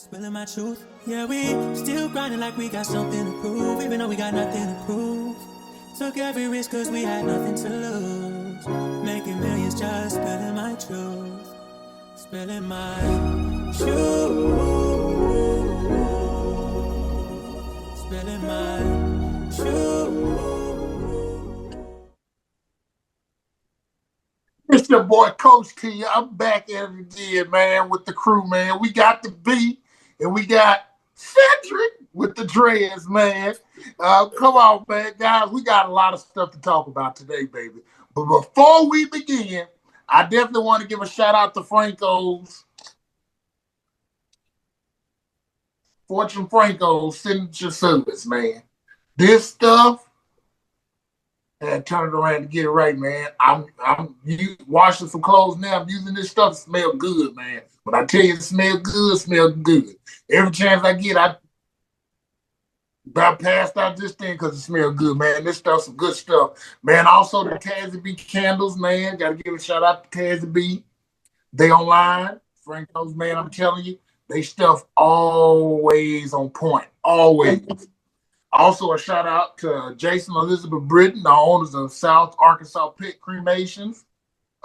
Spilling my truth. Yeah, we still grinding like we got something to prove, even though we got nothing to prove. Took every risk cause we had nothing to lose. Making millions just spilling my truth. Spilling my truth. Spilling my truth. It's your boy Coach T. I'm back at it again, man, with the crew, man. We got the B and we got Cedric with the dreads, man. Come on, man. Guys, we got a lot of stuff to talk about today, baby. But before we begin, I definitely want to give a shout out to Franco's, Fortune Franco's signature service, man. This stuff, and turn it around to get it right, man. I'm washing some clothes now. I'm using this stuff. It smells good, man. When I tell you it smells good, it smells good. Every chance I get, I about passed out this thing because it smells good, man. This stuff's some good stuff. Man, also the Tazzy B candles, man. Got to give a shout out to Tazzy B. They online. Franco's, man, I'm telling you, they stuff always on point. Always. Also, a shout out to Jason Elizabeth Britton, the owners of South Arkansas Pit Cremations.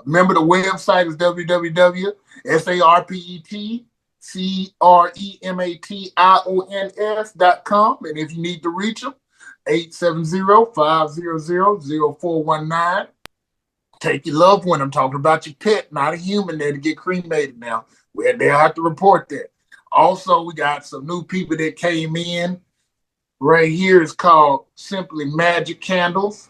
Remember, the website is www.SEArkSports.com. And if you need to reach them, 870-500-0419. Take your loved one. I'm talking about your pet, not a human there to get cremated now. They have to report that. Also, we got some new people that came in. Right here is called Simply Magic Candles.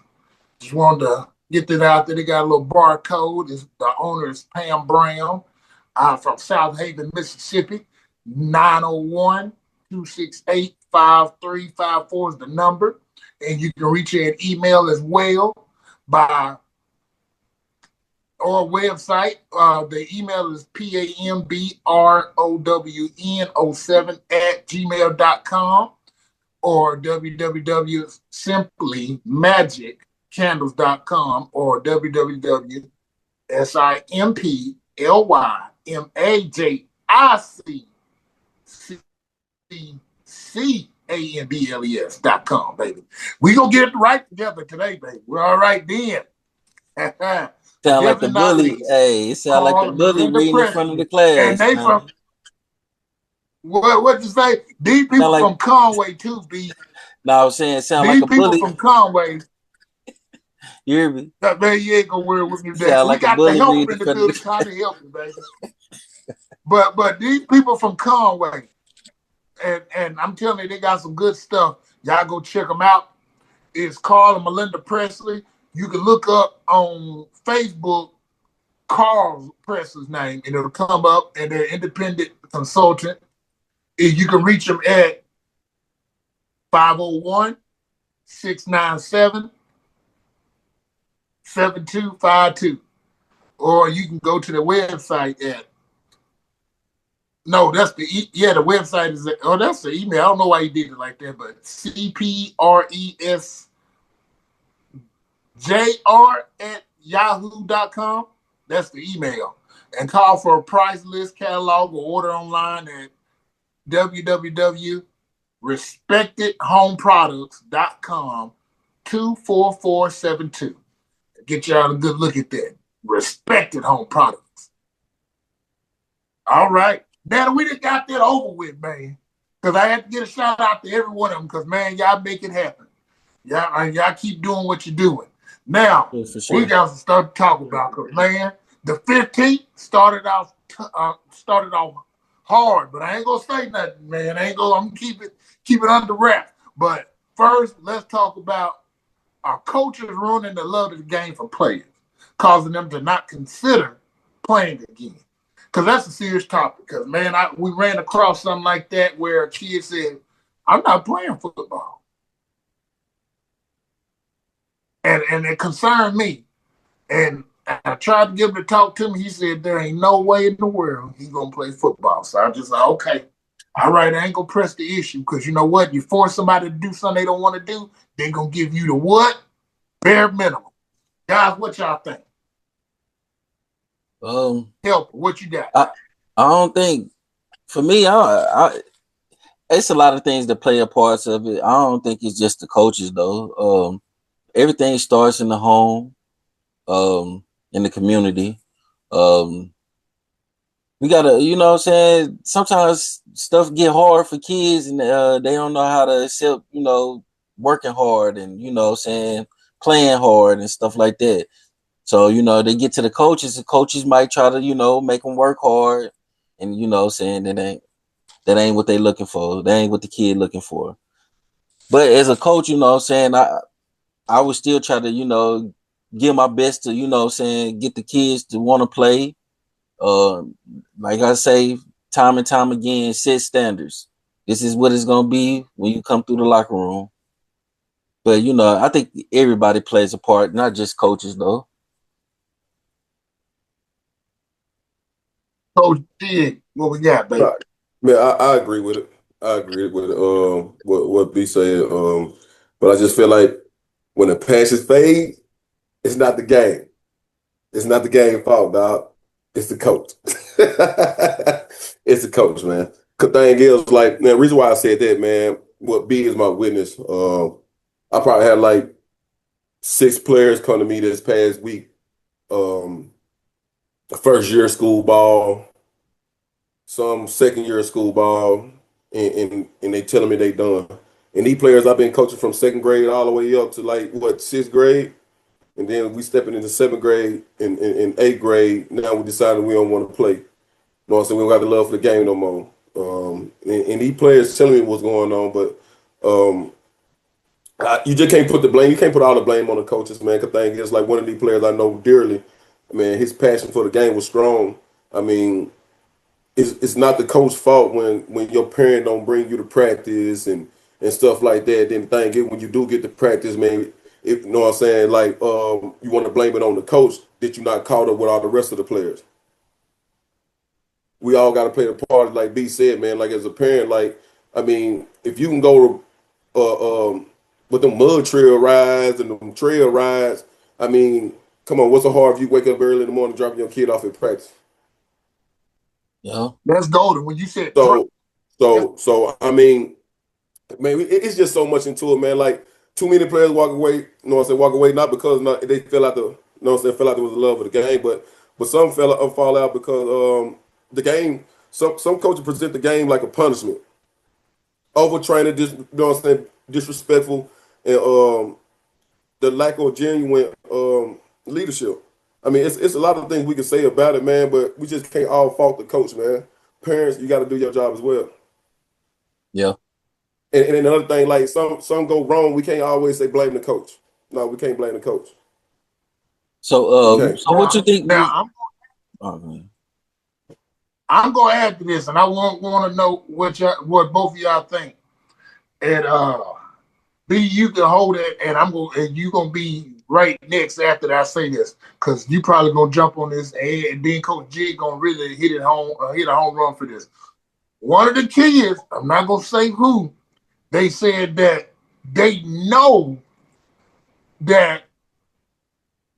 Just wanted to get that out there. They got a little barcode. The owner is Pam Brown from South Haven, Mississippi. 901-268-5354 is the number. And you can reach her at email as well or website. The email is pambrown07@gmail.com. or www.simplymagicCandles.com or www.simplymagicCandles.com, baby. We gonna get it right together today, baby. We're all right then. Sound like the bully. Hey, it sound like the bully reading in front of the class. And they from what you say? These people like, from Conway too, B. No, I was saying sound these like a bully. These people from Conway. You hear me? Man, you ain't gonna worry with me. We like got the help in the building trying to help you, baby. But these people from Conway, and I'm telling you, they got some good stuff. Y'all go check them out. It's Carl and Melinda Presley. You can look up on Facebook Carl Presley's name, and it'll come up, and they're independent consultant. And you can reach them at 501-697-7252. Or you can go to the website at that's the website is that's the email. I don't know why you did it like that, but CPRESJR@yahoo.com. That's the email. And call for a price list, catalog, or order online at www.respectedhomeproducts.com 24472. Get y'all a good look at that. Respected Home Products. All right. Now we just got that over with, man. Because I had to get a shout out to every one of them because, man, y'all make it happen. Y'all keep doing what you're doing. Now, we got to start talking about because, man, the 15th started off hard, but I ain't gonna say nothing, man. I'm gonna keep it under wraps. But first, let's talk about our coaches ruining the love of the game for players, causing them to not consider playing again. Because that's a serious topic. Because, man, we ran across something like that where a kid said, I'm not playing football. And it concerned me. And I tried to get him to talk to me. He said, there ain't no way in the world he's going to play football. So I just like, okay, all right, I ain't going to press the issue because you know what? You force somebody to do something they don't want to do, they're going to give you the what? Bare minimum. Guys, what y'all think? Help, what you got? I don't think For me, it's a lot of things that play a part of it. I don't think it's just the coaches though. Everything starts in the home, in the community. Um, we gotta, you know what I'm saying? Sometimes stuff get hard for kids and they don't know how to accept, working hard and, what I'm saying, playing hard and stuff like that. So, they get to the coaches might try to, make them work hard and, what I'm saying, that ain't what they looking for. That ain't what the kid looking for. But as a coach, what I'm saying, I would still try to, give my best to, what I'm saying, get the kids to want to play. Like I say, time and time again, set standards. This is what it's gonna be when you come through the locker room. But I think everybody plays a part, not just coaches though. Coach G, what we got, baby? Man, I agree with it. I agree with what B said. But I just feel like when the passes fade, it's not the game. It's not the game fault, dog. It's the coach. It's the coach, man. The thing is, like, man, the reason why I said that, man, what B is my witness. I probably had like 6 players come to me this past week. The first year of school ball, some second year of school ball, and they telling me they done. And these players I've been coaching from second grade all the way up to like what 6th grade, and then we stepping into 7th grade and 8th grade. Now we decided we don't want to play. You know what I'm saying? We don't got the love for the game no more. And these players telling me what's going on, but you just can't put the blame. You can't put all the blame on the coaches, man. Cause thing is, like one of these players I know dearly, man, his passion for the game was strong. I mean, it's not the coach's fault when your parent don't bring you to practice and stuff like that. Then the thing is, when you do get to practice, man, you know what I'm saying, like you want to blame it on the coach that you're not caught up with all the rest of the players. We all got to play the part, like B said, man. Like as a parent, like I mean, if you can go to with them mud trail rides and them trail rides, I mean, come on, what's so hard if you wake up early in the morning dropping your kid off at practice? Yeah. That's golden. When you said So I mean, man, it's just so much into it, man. Like too many players walk away, you know what I'm saying, walk away not because they fell out the, you know what I'm saying, fell out there with the love of the game, but some fall out because the game. Some coaches present the game like a punishment, overtraining, just you know what I'm saying, disrespectful, and the lack of genuine leadership. I mean, it's a lot of things we can say about it, man, but we just can't all fault the coach, man. Parents, you got to do your job as well. Yeah. And another thing, like some go wrong, we can't always say blame the coach. No, we can't blame the coach. So what you think? I'm gonna add to this, and I want to know what both of y'all think. And B, you can hold it, and you gonna be right next after that I say this, because you probably gonna jump on this, and then Coach G gonna really hit a home run for this. One of the kids, I'm not gonna say who, they said that they know that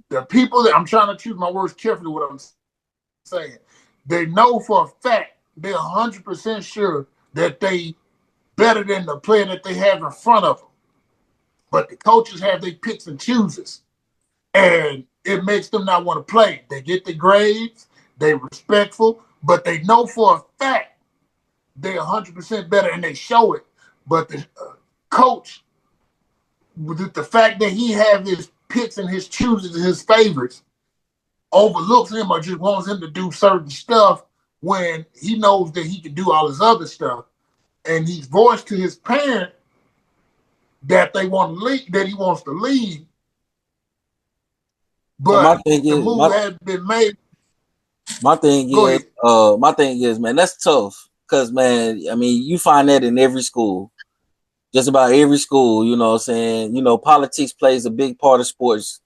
the people that I'm trying to choose my words carefully, what I'm saying, they know for a fact, they're 100% sure that they better than the player that they have in front of them. But the coaches have their picks and chooses, and it makes them not want to play. They get the grades, they respectful, but they know for a fact they're 100% better, and they show it. But the coach, with the fact that he have his picks and his chooses and his favorites, overlooks him or just wants him to do certain stuff when he knows that he can do all his other stuff. And he's voiced to his parent that they want to leave, that he wants to leave. But the move has been made. My thing is, man, that's tough. Cause man, I mean, you find that in every school. Just about every school, you know what I'm saying? You know, politics plays a big part of sports.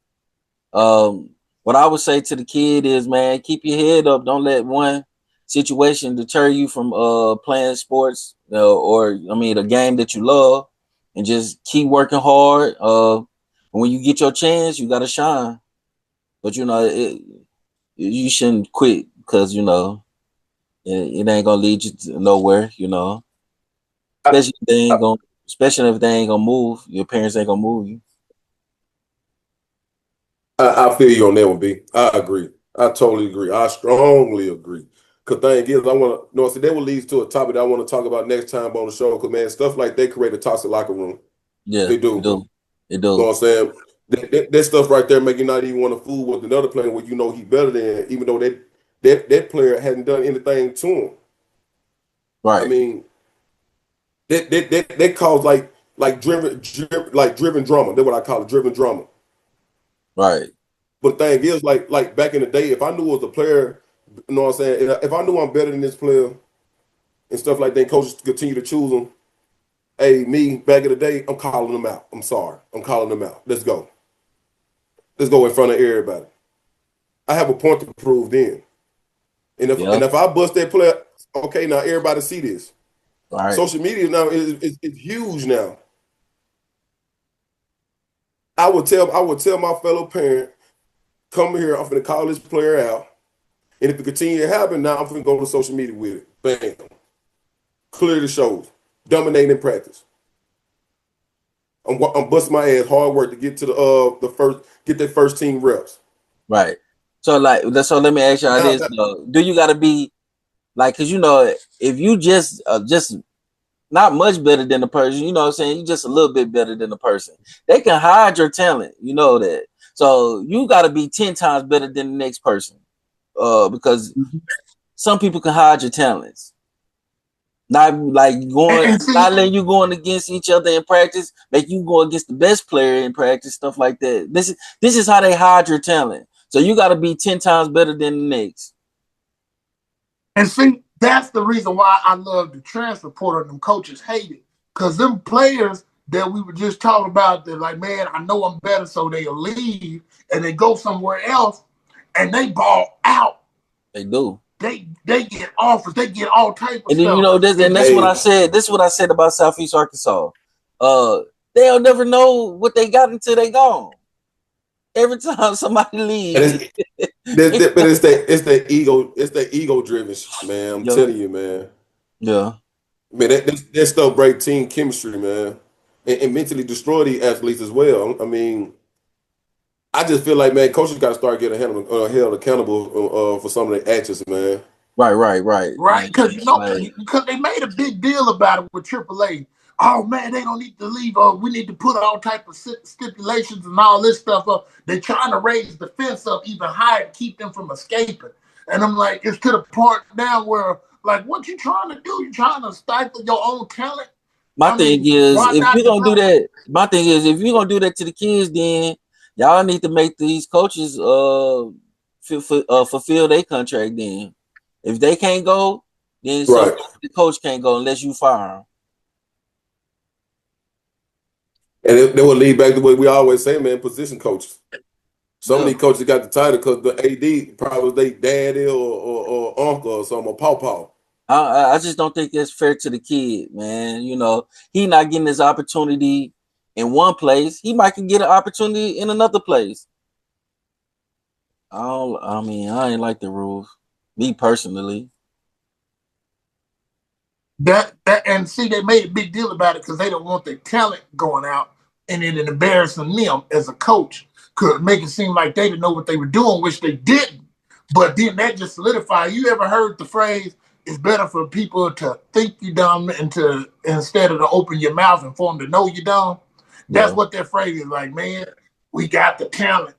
What I would say to the kid is, man, keep your head up. Don't let one situation deter you from playing sports, or I mean, a game that you love, and just keep working hard. When you get your chance, you gotta shine. But you shouldn't quit because it ain't gonna lead you to nowhere, you know. I, Especially if they ain't gonna move. Your parents ain't gonna move you. I feel you on that one, B. I agree. I totally agree. I strongly agree. Cause thing is, I want to. No, see, that will lead to a topic that I want to talk about next time on the show. Cause man, stuff like they create a toxic locker room. Yeah, They it do. do. It You know do. what I'm saying? That stuff right there make you not even want to fool with another player where you know he better than, even though that player hadn't done anything to him. I Right, mean, that calls like driven drama. That's what I call it, driven drama. right, But the thing is, like back in the day, if I knew as a player, you know what I'm saying, if I knew I'm better than this player and stuff like that, coaches continue to choose them. Hey, me back in the day, I'm calling them out. I'm sorry, I'm calling them out. Let's go. Let's go in front of everybody. I have a point to prove then. And if yeah, and if I bust that player, okay, now everybody see this. right, Social media now is huge now. I would tell my fellow parent, come here, I'm gonna call this player out. And if it continue to happen, now I'm gonna go to social media with it. Bam. Clear the shows. Dominating in practice. I'm busting my ass hard work to get to the first get that first team reps. right. So let me ask y'all Now this: do you got to be like, cause you know, if you just not much better than the person, you know what I'm saying, you just a little bit better than the person, they can hide your talent, you know that. So you got to be 10 times better than the next person, because some people can hide your talents. Not like And see, not letting you going against each other in practice, make you go against the best player in practice, stuff like that. This is how they hide your talent. So you got to be 10 times better than the next. that's the reason why I love the transfer portal. Them coaches hate it because them players that we were just talking about, they're like, man, I know I'm better, so they'll leave and they go somewhere else and they ball out. They do. They get offers, they get all type of And then you stuff. know this, And and that's just what I hey, said. This is what I said about Southeast Arkansas. They'll never know what they got until they gone. Every time somebody and leaves, but it's the ego driven shit, man. I'm yeah, telling you, man. yeah, Man, that stuff break team chemistry, man, and mentally destroy the athletes as well. I mean, I just feel like, man, coaches got to start getting held accountable for some of their actions, man. right. right, And because like, because they made a big deal about it with AAA. Oh man, they don't need to leave. We need to put all type of stipulations and all this stuff up. They're trying to raise the fence up even higher to keep them from escaping. And I'm like, it's to the point now where, like, what you trying to do? You trying to stifle your own talent? my I thing mean, is, why if not you're gonna do develop? that, my thing is, if you're gonna do that to the kids, then y'all need to make these coaches fulfill their contract. Then, if they can't go, then so Right. the coach can't go unless you fire him. And it will lead back to what we always say, man, position coaches. Some of Yeah. these coaches got the title because the AD probably was their daddy or uncle or something, or pawpaw. I just don't think it's fair to the kid, man. You know, he not getting his opportunity in one place. He might can get an opportunity in another place. I mean, I ain't like the rules. Me personally. That and see, they made a big deal about it because they don't want their talent going out and it embarrassing them as a coach. Could make it seem like they didn't know what they were doing, which they didn't. But then that just solidified. You ever heard the phrase, it's better for people to think you dumb and to instead of to open your mouth and for them to know you dumb? That's Yeah. what that phrase is like, man. We got the talent,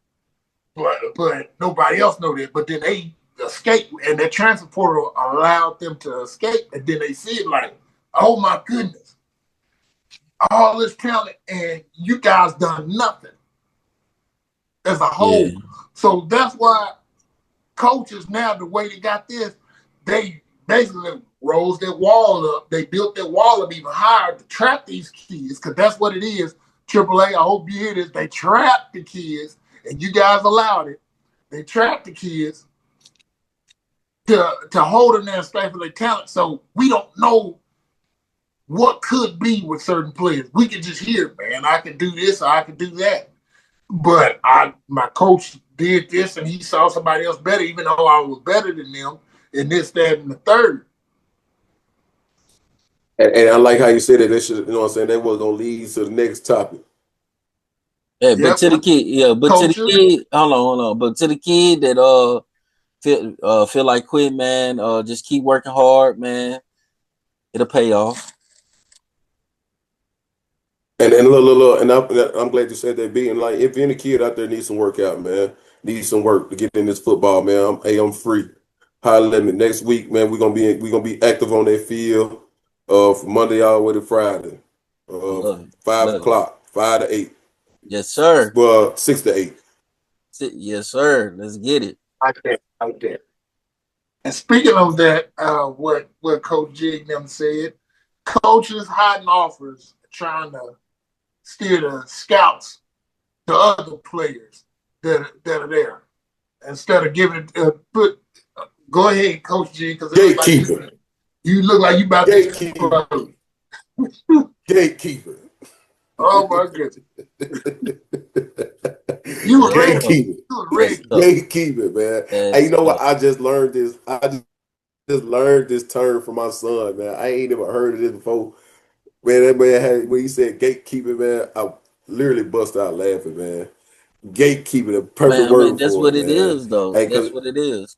but nobody else know that. But then they escape, and that transfer portal allowed them to escape, and then they see it like, oh my goodness, all this talent, and you guys done nothing as a Yeah. whole. So that's why coaches now, the way they got this, they basically rose that wall up. They built that wall up even higher to trap these kids, because that's what it is. AAA, I hope you hear this. They trapped the kids, and you guys allowed it. They trapped the kids to hold them there and stifle their talent. So we don't know what could be with certain players. We can just hear, man, I can do this or I can do that. But my coach did this and he saw somebody else better, even though I was better than them. and this, that, and the third. And I like how you said that. They should, you know what I'm saying. That was gonna lead to the next topic. Yeah, but Yep. to the kid, to the Coaches. kid, hold on. But to the kid that feel like quit, man, just keep working hard, man. It'll pay off. And look, and I'm glad you said that. Being like, if any kid out there needs some workout, man, needs some work to get in this football, man. I'm free. Holler at me next week, man. We gonna be active on that field, from Monday all the way to Friday, Love it. 5 o'clock, 5 to 8, Yes, sir. well, 6 to 8. Yes, sir. Let's get it. Like that. Like that. And speaking of that, what Coach Jig and them said, coaches hiding offers, trying to steer the scouts to other players that are there instead of giving it. Go ahead, Coach G, because Gatekeeper. You look like you about Gatekeeper. to. Gatekeeper. Oh my goodness! You were ready. Gatekeeper. You were ready. Gatekeeper, man. Hey, you know what? I just learned this. I just learned this term from my son, man. I ain't never heard of this before. Man, that man had, when he said gatekeeper, man, I literally bust out laughing, man. Gatekeeper, the perfect word that's for what it, it man. is, though. Hey, That's what it is.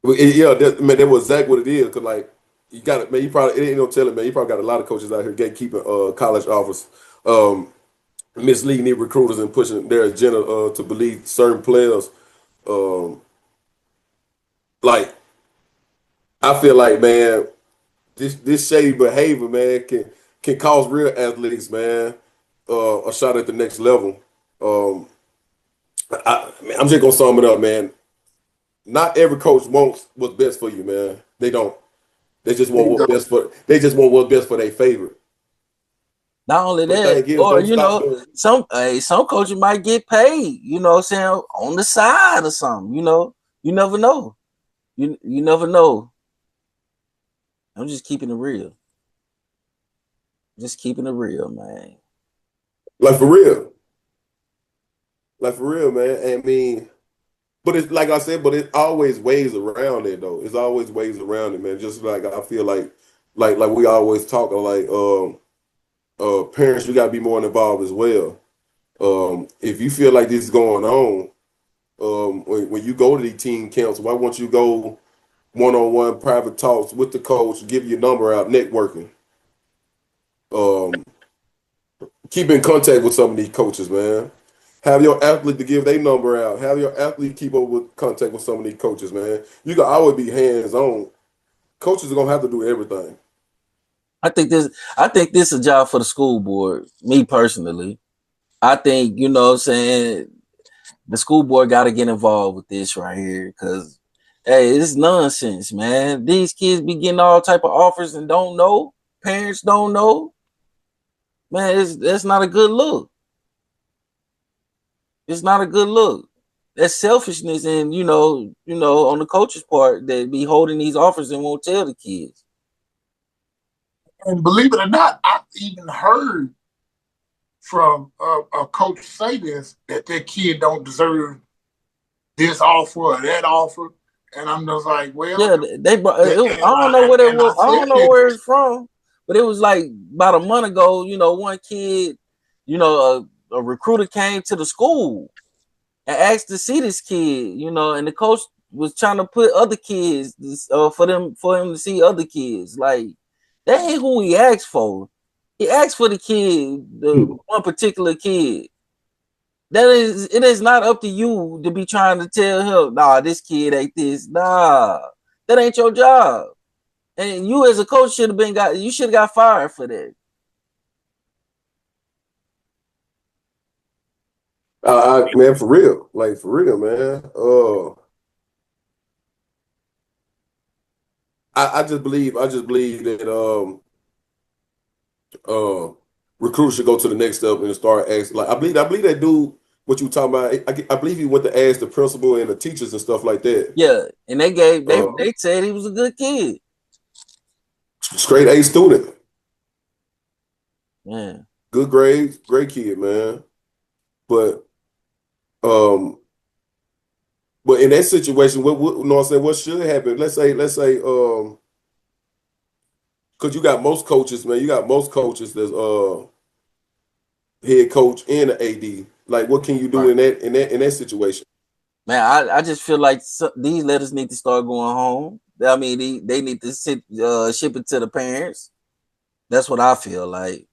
yeah, man, that was exactly what it is. Cause like you got it, man. You probably, it ain't no telling, man. You probably got a lot of coaches out here gatekeeping college offers, misleading the recruiters and pushing their agenda to believe certain players. Um, like I feel like, man, this shady behavior, man, can cause real athletes, man, a shot at the next level. I'm just gonna sum it up, man. Not every coach wants what's best for you, man. They don't. They just want what's best for. They just want what's best for their favorite. Not only But that, thing is, or don't stop doing. some coaches might get paid, you know what I'm saying, on the side or something, you know. You never know. You never know. I'm just keeping it real. Just keeping it real, man. Like for real. Like for real, man. I mean, but it's like I said, but it's always ways around it though. It's always ways around it, man. Just like I feel like we always talk like parents, you gotta be more involved as well. If you feel like this is going on, when you go to the team camps, why won't you go one-on-one private talks with the coach, give your number out, networking. Keep in contact with some of these coaches, man. Have your athlete to give their number out. Have your athlete keep up with contact with some of these coaches, man. You can always be hands-on. Coaches are gonna have to do everything. I think this is a job for the school board, me personally. I think, you know what I'm saying, the school board got to get involved with this right here because, hey, it's nonsense, man. These kids be getting all type of offers and don't know. Parents don't know. Man, that's not a good look. It's not a good look. That's selfishness, and on the coach's part that be holding these offers and won't tell the kids. And believe it or not, I've even heard from a coach say this, that their kid don't deserve this offer or that offer. And I'm just like, well, yeah, they brought. I don't know where it was. I don't know where it's from, but it was like about a month ago. One kid, a recruiter came to the school and asked to see this kid. And the coach was trying to put other kids for him to see other kids. Like that ain't who he asked for. He asked for the kid, the one particular kid. It is not up to you to be trying to tell him, nah, this kid ain't this. Nah, that ain't your job. And you as a coach should have got fired for that. Man, for real. Like for real, man. I just believe that recruiters should go to the next step and start asking. Like I believe that dude, what you talking about. I believe he went to ask the principal and the teachers and stuff like that. Yeah, and they said he was a good kid. Straight A student. Yeah. Good grades, great kid, man. But But in that situation, what you know what I'm saying? What should happen? Let's say, because you got most coaches, man. You got most coaches that's head coach and an AD. Like, what can you do in that situation? Man, I just feel like these letters need to start going home. I mean, they need to ship it to the parents. That's what I feel like.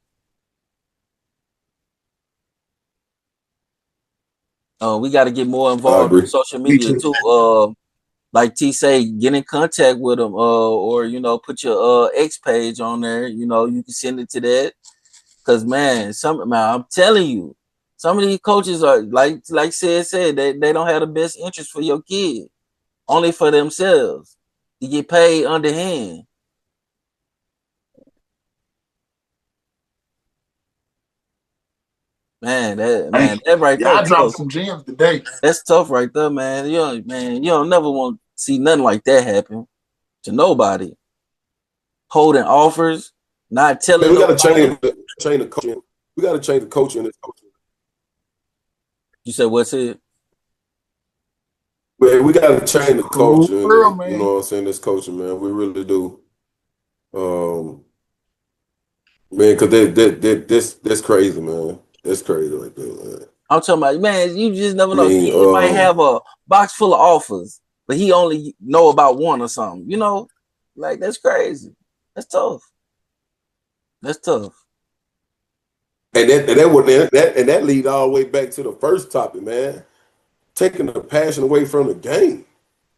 We got to get more I involved on agree. social Me media too. too. Like T say, get in contact with them, or put your X page on there. You can send it to that. Cause man, I'm telling you, some of these coaches are like said they don't have the best interest for your kid, only for themselves. You get paid underhand. Hey, That right there y'all dropped tough. some gems today. That's tough right there, man. You don't never want to see nothing like that happen to nobody. Holding offers, not Man, telling we got to nobody. change the coaching. We got to change the coaching. This coaching. You said what's it? Man, we got to change the For culture. real, And you man. know what I'm saying? This coaching, man. We really do. Man, because that's crazy, man. That's crazy right there, man. I'm talking about, man, you just never I know. mean, He might have a box full of offers, but he only know about one or something. Like that's crazy. That's tough. That's tough. and that lead all the way back to the first topic, man. Taking the passion away from the game.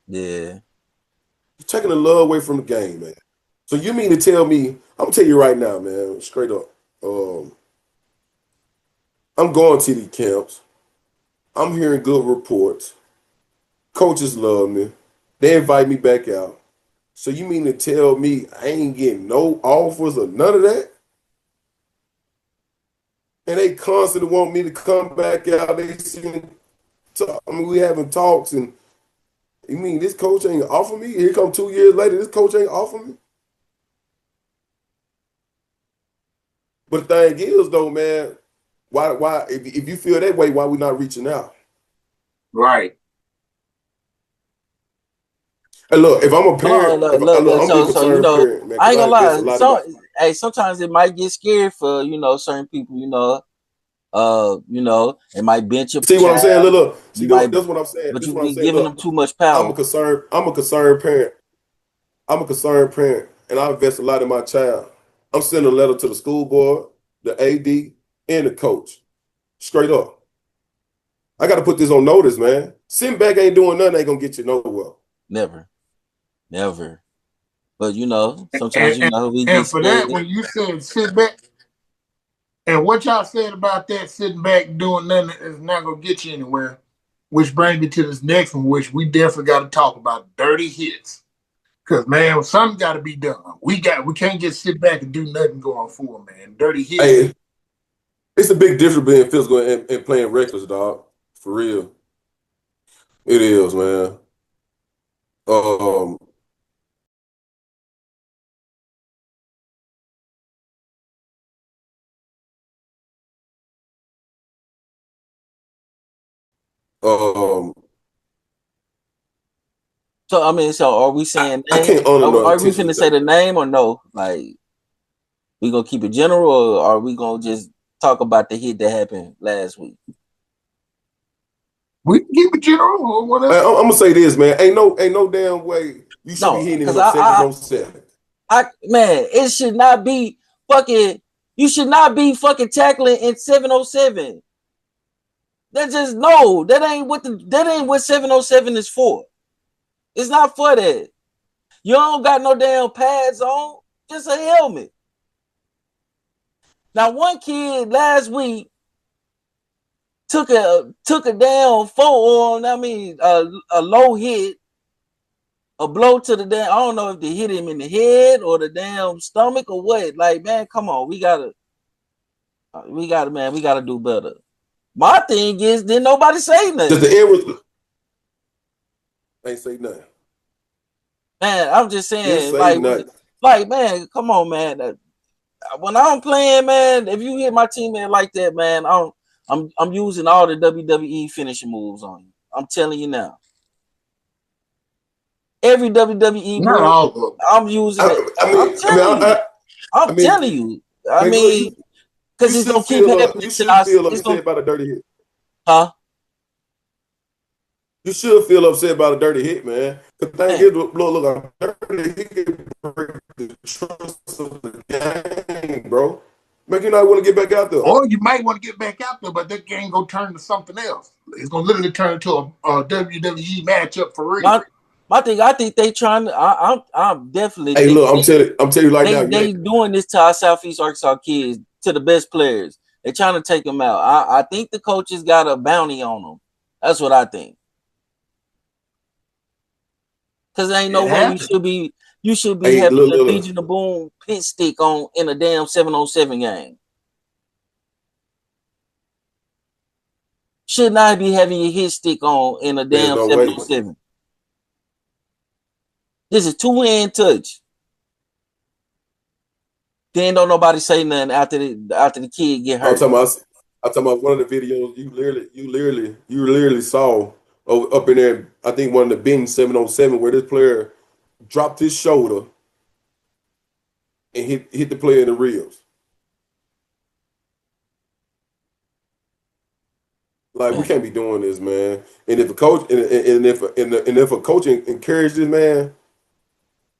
Yeah. You're taking the love away from the game, man. So you mean to tell me, I'm gonna tell you right now, man, straight up. I'm going to these camps. I'm hearing good reports. Coaches love me. They invite me back out. So you mean to tell me I ain't getting no offers or none of that? And they constantly want me to come back out. We having talks, and you mean this coach ain't offer me? Here come 2 years later, this coach ain't offer me. But the thing is, though, man, why? If you feel that way, why we not reaching out? Right. And look, if I'm a Oh, parent, if look, look, I'm a so concerned parent, man, I because ain't I gonna invest a lie. lot of my. Sometimes it might get scary for certain people. It might bench your See what I'm saying? child. Look. See, You might, that's what I'm saying. but This is you what I'm be saying. giving them Look, too much power. I'm a concerned parent. I'm a concerned parent, and I invest a lot in my child. I'm sending a letter to the school board, the AD, and the coach. Straight up. I got to put this on notice, man. Sitting back ain't doing nothing ain't gonna get you nowhere. Never, never. But And, sometimes and we get and for that, scared. when you said sit back, and what y'all said about that sitting back doing nothing is not gonna get you anywhere. Which brings me to this next one, which we definitely got to talk about: dirty hits. Cause man, something got to be done. We can't just sit back and do nothing going forward, man. Dirty hits. Hey, it's a big difference being physical and playing reckless, dog. For real. It is, man. Um, um, So I mean, so are we saying I name? can't honor no Are we intentions finna with say that, the man. name or no? Like we gonna keep it general, or are we gonna just talk about the hit that happened last week? We can keep it general or whatever. I'm gonna say this, man. Ain't no damn way you should be No, hitting in because no 707. man, it should not be fucking. You should not be fucking tackling in 707. That just no. That ain't what 707 is for. It's not for that. You don't got no damn pads on. Just a helmet. Now, one kid last week took a damn four. I mean, a low hit, a blow to the damn. I don't know if they hit him in the head or the damn stomach or what. Like, man, come on, man, we gotta do better. My thing is, didn't nobody say Just nothing, the end was ain't say nothing. man. I'm just Didn't saying, say nothing. man, come on, man. When I'm playing, man, if you hit my teammate like that, man, I'm using all the WWE finishing moves on you. I'm telling you now. every WWE Not move. all of them. I'm using it. I'm telling you. I mean, because it's gonna keep happening. You should feel upset about a dirty hit. Huh? You should feel upset about a dirty hit, man. The thing is, look, a dirty hit can break the trust of the game, bro. Make you not want to get back out there. Or you might want to get back out there, but that game gonna turn to something else. It's gonna literally turn into a WWE matchup for real. My thing, I think they trying to. I'm definitely. Hey, look, I'm telling you right now. They doing this to our Southeast Arkansas kids, to the best players. They trying to take them out. I think the coaches got a bounty on them. That's what I think. Because there ain't no way you should be having the Legion of Boom pit stick on in a damn 7-on-7 game. Should not be having your hit stick on in a damn 7-on-7. This is 2-hand touch. Then don't nobody say nothing after the kid get hurt. I'm talking about one of the videos you literally saw up in there. I think one of the Bing 7-on-7 where this player dropped his shoulder and hit the player in the ribs. Like, we can't be doing this, man. And if a coach and if a coach encourages this, man,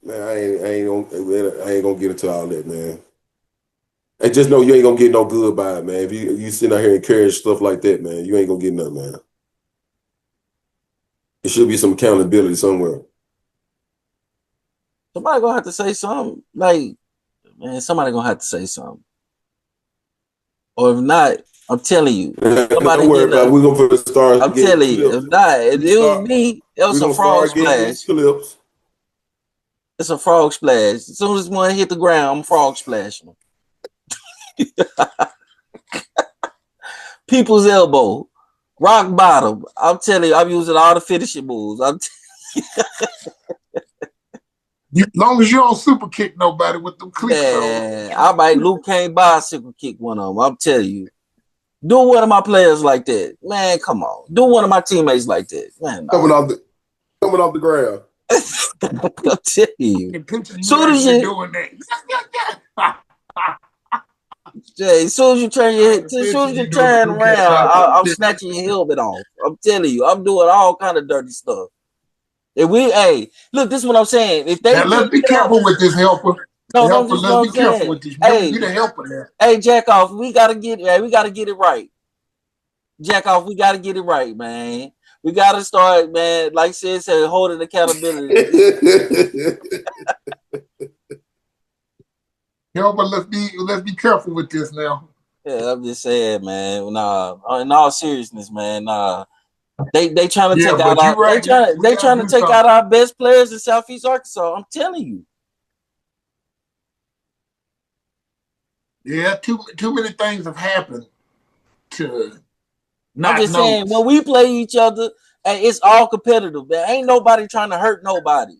I ain't gonna get into all that, man. And just know you ain't gonna get no good by it, man. If you sitting out here and encourage stuff like that, man, you ain't gonna get nothing, man. It should be some accountability somewhere. Somebody gonna have to say something. Like, man, somebody gonna have to say something. Or if not, I'm telling you, somebody don't worry about it. We're gonna start. I'm telling you, if not, if it was me, it was a frog splash. It's a frog splash. As soon as one hit the ground, I'm frog splashing. People's elbow, rock bottom. I'm telling you, I'm using all the finishing moves. As long as you don't super kick nobody with them cleats on. I might Luke Kane bicycle kick one of them. I'm telling you. Do one of my players like that. Man, come on. Do one of my teammates like that. Man, coming off the ground. I'm telling you. Soon as you doing that. Jay, as soon as you turn your head, as soon as you turn around, I'm snatching your helmet off. I'm telling you, I'm doing all kind of dirty stuff. If look, this is what I'm saying. If they now, let's be careful with this helper. No, let's be careful with this. You the helper there. Hey, Jack off, we gotta get it right. Jack off, we gotta get it right, man. We gotta start, man. Like Sid said, holding accountability. Helper, let's be careful with this now. Yeah, I'm just saying, man. Nah, in all seriousness, man. Nah, they trying to take out our they trying to take out our best players in Southeast Arkansas. I'm telling you. Yeah, too many things have happened to not I'm just saying, when we play each other, it's all competitive. There ain't nobody trying to hurt nobody.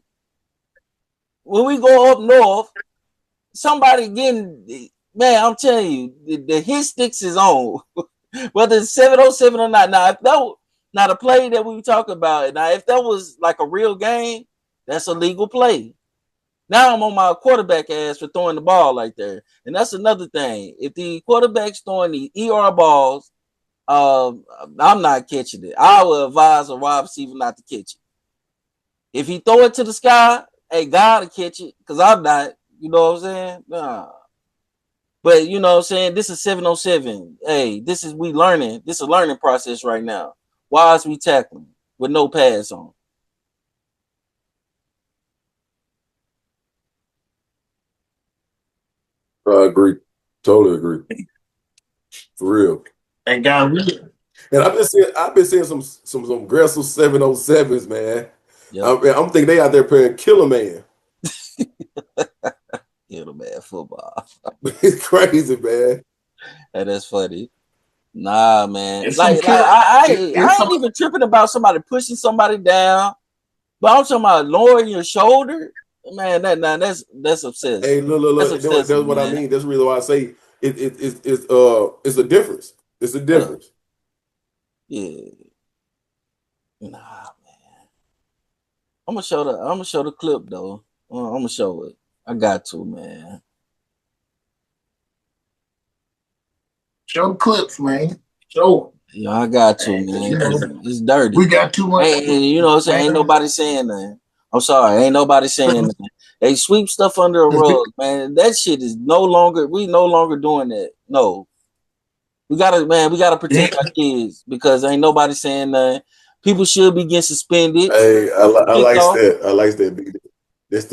When we go up north, somebody getting, man, I'm telling you, the hit sticks is on. Whether it's 7-on-7 or not. Now the play that we talk about, now if that was like a real game, that's a legal play. Now I'm on my quarterback ass for throwing the ball like that. And that's another thing. If the quarterback's throwing the ER balls, I'm not catching it. I will advise a wide receiver not to catch it. If he throw it to the sky, hey, God will catch it, because I'm not. You know what I'm saying? Nah. But you know what I'm saying? This is 7-on-7. Hey, we learning. This is a learning process right now. Why is we tackling with no pads on? I agree. Totally agree. For real. And God, and I've been seeing some aggressive 7-on-7s, man. Yep. I'm thinking they out there playing Killer Man. Killer Man football. It's crazy, man. That's funny. Nah, man. I ain't even tripping about somebody pushing somebody down, but I'm talking about lowering your shoulder. Man, that's obsessive. Hey, look. That's what I mean. That's the reason why I say it's a difference. It's a difference. Yeah. Nah, man. I'm gonna show the clip though. I'm gonna show it. I got to, man. Show the clips, man. Show Yeah, I got to, them. man. You know, It's dirty. we got too much. You know what I'm saying? Ain't Man, nobody saying nothing. I'm sorry, ain't nobody saying nothing. They sweep stuff under a rug, man. That shit is no longer. We no longer doing that. No, we gotta protect our kids because ain't nobody saying nothing. People should be getting suspended. Hey, I like Kicked off. that. I like that. That's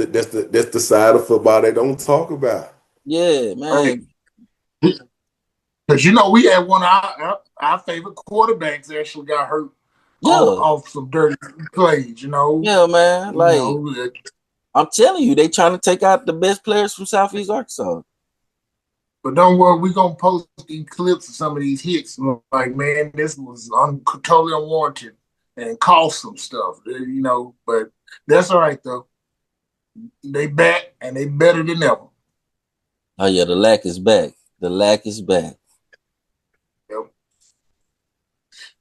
the side of football they don't talk about. Yeah, right. man. Because you know, we had one of our favorite quarterbacks actually got hurt Yeah, off some dirty plays. yeah, man. You Like know. I'm telling you, they trying to take out the best players from Southeast Arkansas. But don't worry, we gonna post these clips of some of these hits. Like, man, this was totally unwarranted and cost some stuff. But that's all right though. They back and they better than ever. Oh yeah, the lack is back. The lack is back. Yep.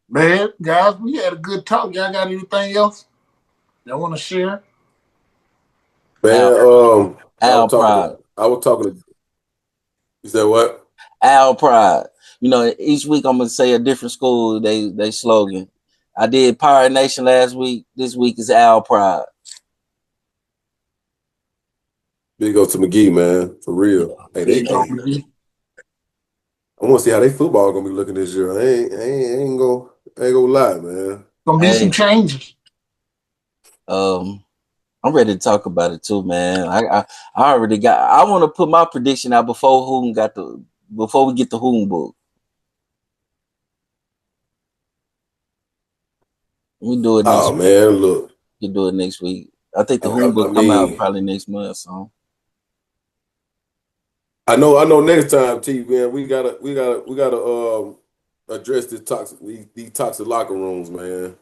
Man, guys, we had a good talk. Y'all got anything else y'all want to share? Man, Al Pride. I was talking to. You said what? Al Pride. You know, each week I'm gonna say a different school. They slogan. I did Pirate Nation last week. This week is Al Pride. Big up to McGee, man, for real. Hey, I want to see how they football gonna be looking this year. I ain't gonna lie, man. Gonna be some changes. I'm ready to talk about it too, man. I already got. I want to put my prediction out before we get the Hoon book. We do it next Oh week. man, look. We do it next week. I think the Hoon book come out probably next month. So I know. Next time, T, man, we gotta address these toxic locker rooms, man.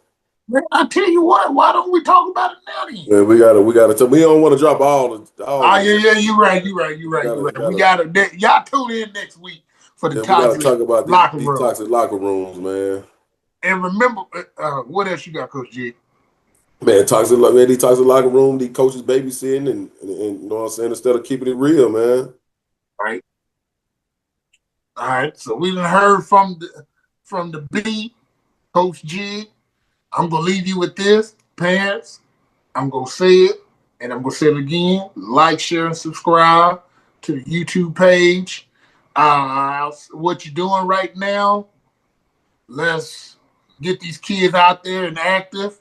Man, I tell you what, why don't we talk about it now then? Yeah, we gotta. We don't want to drop all. Yeah, you're right. We gotta y'all tune in next week for the we gotta toxic talk about locker these room. toxic locker rooms, man. And remember, what else you got, Coach G? Man, these toxic locker room, these coaches babysitting and you know what I'm saying, instead of keeping it real, man. All right. So we done heard from the B, Coach G. I'm gonna leave you with this, parents. I'm gonna say it, and I'm gonna say it again. Like, share, and subscribe to the YouTube page. What you're doing right now, let's get these kids out there and active.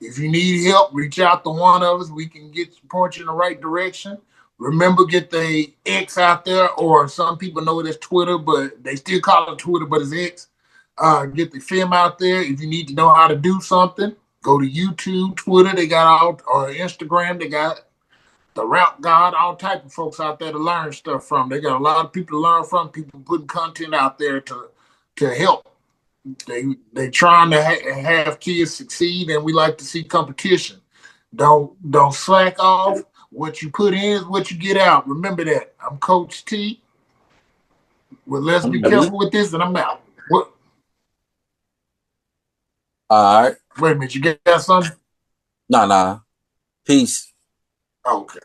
If you need help, reach out to one of us. We can point you in the right direction. Remember, get the X out there, or some people know it as Twitter, but they still call it Twitter, but it's X. Get the film out there. If you need to know how to do something, go to YouTube, Twitter. They got or Instagram. They got the Route God, all type of folks out there to learn stuff from. They got a lot of people to learn from. People putting content out there to help. They trying to have kids succeed, and we like to see competition. Don't slack off. What you put in is what you get out. Remember that. I'm Coach T. Well, let's be careful with this, and I'm out. What? all right. Wait a minute. You got something? Nah. Peace. Okay.